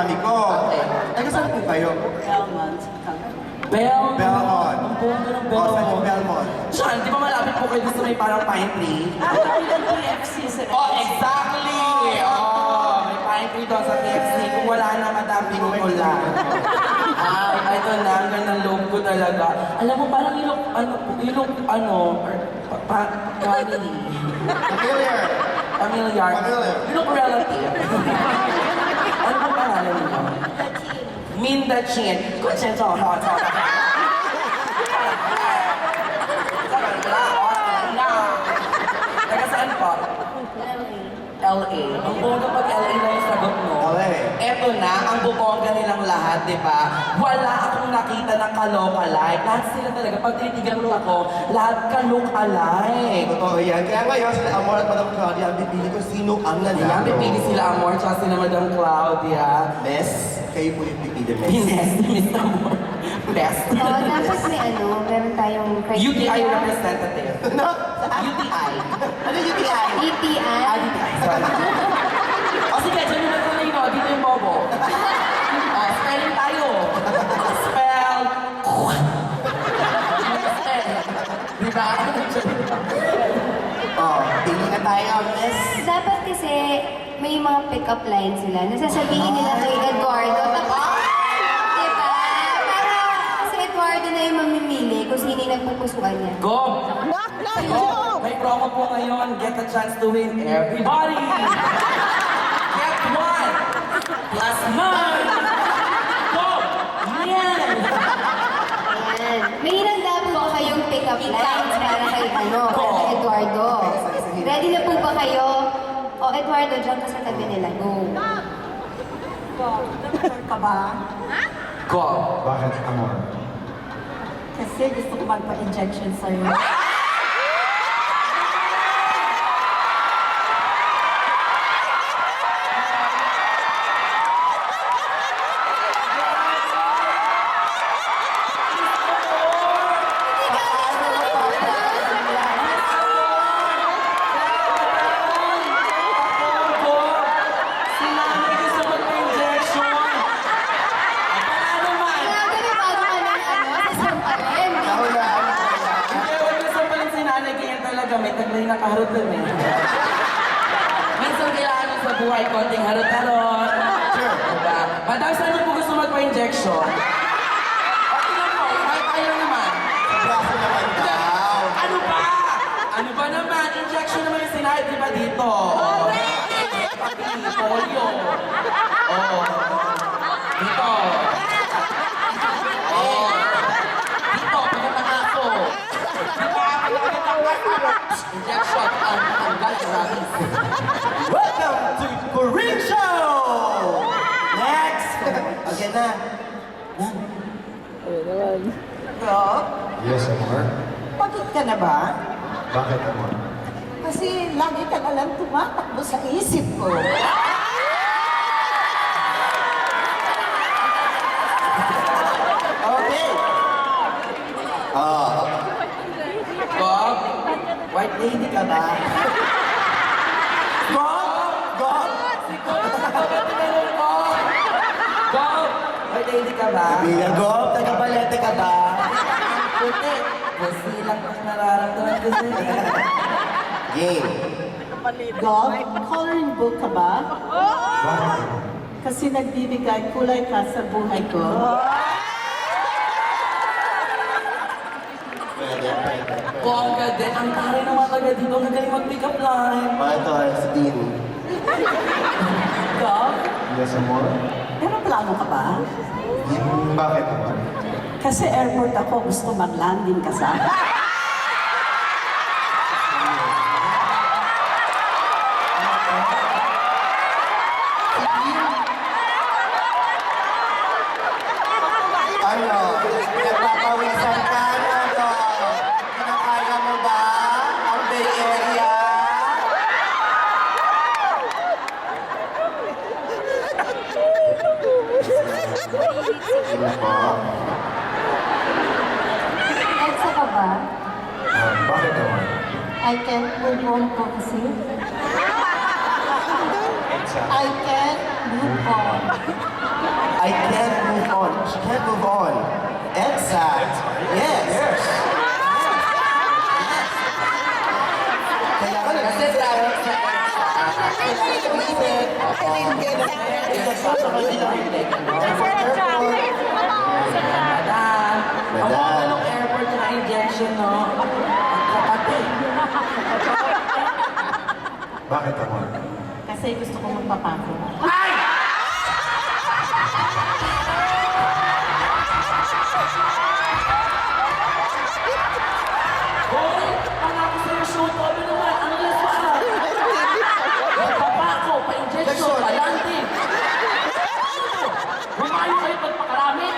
mami ko. Okay. Taga saan po kayo? Belmont. Belmont. Belmont. Ang buong ng O, saan yung Belmont. Belmont? Diyan, di ba malapit po kayo sa may parang pine tree? Ang PFC sa Oh, exactly! Oh, may pine tree doon sa KFC. Kung wala na, madam, pinutol lang. Ito na, ang gandang loob ko talaga. Alam mo, parang family. Familiar. Familiar. Familiar. You look relative. Ano po pangalan niyo? Minda Chin. Kung siya ito, Taga saan po? LA. Ang bongga pag LA na yung sagot mo. LA. Eto na, ang bubongga nilang lahat, di ba? Wala akong nakita ng ka-look-alike. Lahat sila talaga, pag tinitigan mo ako, lahat ka-look-alike. Totoo yan. Kaya ngayon, sila Amor at Madam Claudia, ang pipili ko sino ang Ayan, nanalo. pipili sila Amor, tsaka sila Madam Claudia. Miss, kayo po yung pipili, Miss. Pines, Miss Amor. Best. Oo, dapat meron tayong UTI representative. Ano? UTI. Ano yung UTI? ETI. UTI, sorry. O sige, dyan yung natuloy no, dito yung bobo. O, spelling tayo. Spell. Diba? Oh, pili na tayo, Miss. Dapat kasi may mga pick-up lines sila. Nasasabihin nila kay Eduardo. Tapos, diba? Para si Eduardo na yung mamimili kung sino yung nagpupusuan niya. Go! Go! May promo po ngayon. Get a chance to win. Everybody! Get one! Plus nine! Go! Yan! Ayan. May hinanda po ba kayong pick-up lines para kay para kay Eduardo? Ready na po ba kayo? O, Eduardo, dyan ka sa tabi nila. Go. Doktor ka ba? Go! Bakit, Amor? Kasi gusto ko magpa-injection sa'yo. Go! Si Nanay gusto magpa-injection! Wala naman! Kaya bago ka ng sasampalin. Nahulaan. Hindi, wag na sampalin si Nanay, kaya talaga may taglay na kaharot dun eh. Minsan kailangan sa buhay, konting harot-harot. Sure. Diba? Madam, saan niyo po gusto magpa-injection? Okay lang po, kahit ayaw naman. Sa braso naman daw. Ano ba? Ano ba naman? Injection naman yung sinahid, di ba dito? Oo. Polio. Oo. Dito. Oo. Dito, pagkatakaso. Diba? Pagkatakaso. Injection. Ang rabies. Welcome to Corinne Show! Next! Okay na. Rob, Yes, Amor. pagod ka na ba? Bakit, Amor? Kasi lagi ka na lang tumatakbo sa isip ko. Okay. Oh, Bob, white lady ka ba? Bob! Bob! Bob, white lady ka ba? Bilang Gob, taga-balete ka ba? Puti. Kasi lang ang nararamdaman ko sa'yo. Game. Rob, coloring book ka ba? Bakit? Kasi nagbibigay kulay ka sa buhay ko. Pwede, pwede. Bongga din. Ang taray ng mga taga dito. Ang galing mag-pick up line. Mga ito, si Dean. Rob, Yes, Amor. meron plano ka ba? Bakit, Amor? Kasi airport ako, gusto mag-landing ka sa Ano? Nagpapawisan ka? Ano? Kinakaya mo ba? Ang Bay Area? Sige po. Edsa ka ba? Bakit, Amor? I can't move on po kasi. I can't move on. nag-iisip. I didn't get it. Madam, ang mga ganong airport na injection, no? Ang kapatid. Bakit naman? Kasi gusto ko magpapako. Ay! Hoy! Pangako sa'yo, shoot. Ano naman? Ano lang pa? Magpapako, pa-injection, pa-landing. Humayo kayo pagpakarami.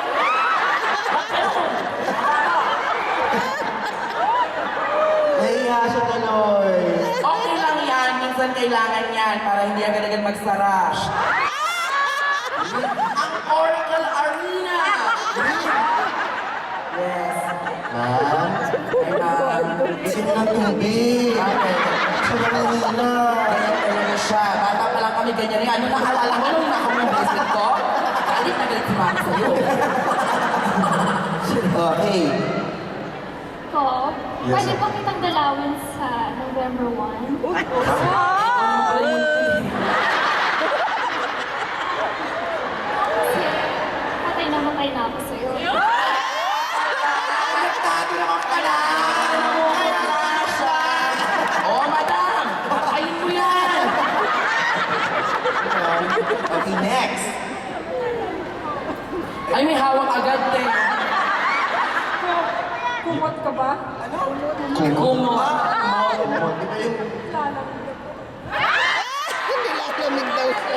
Nahiya siya tuloy. Okay lang yan. Minsan kailangan yan para hindi agad-agad magsara. Ang Oracle Arena! Yes. Ma'am, isin ng tubig. Sa Manila. Kaya talaga siya. Bata pa lang kami ganyan rin. Ano naalala mo nung nakaw ng bracelet ko? Galit na galit si mama sa'yo. Okay. Ko, Yes, pwede sir. po kitang dalawin sa November 1? Kasi patay na ako sa'yo. Nagtago naman pala! Kaya na siya! Oh, madam! Patayin mo yan! Okay, next. Ay, may hawak agad eh. Kumot ka ba? Kumot. Kumot. Di ba yung Nilalamig daw siya.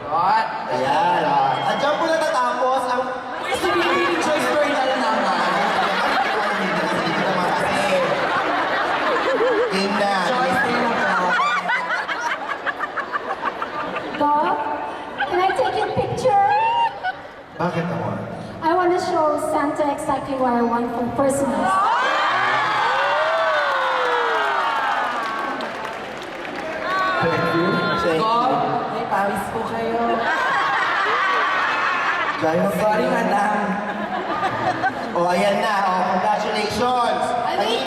What? Ayan, Andiyan po natatapos ang... May sabihin choice story na lang naman. Dito naman kasi. Game na. Choice story na lang. Bob, can I take your picture? Bakit naman? I want to show Santa exactly what I want for Christmas. Thank you. Thank Go, you. may pawis po kayo. Gaya Sorry, madam. Oh, ayan na. Oh, congratulations. Ay, wait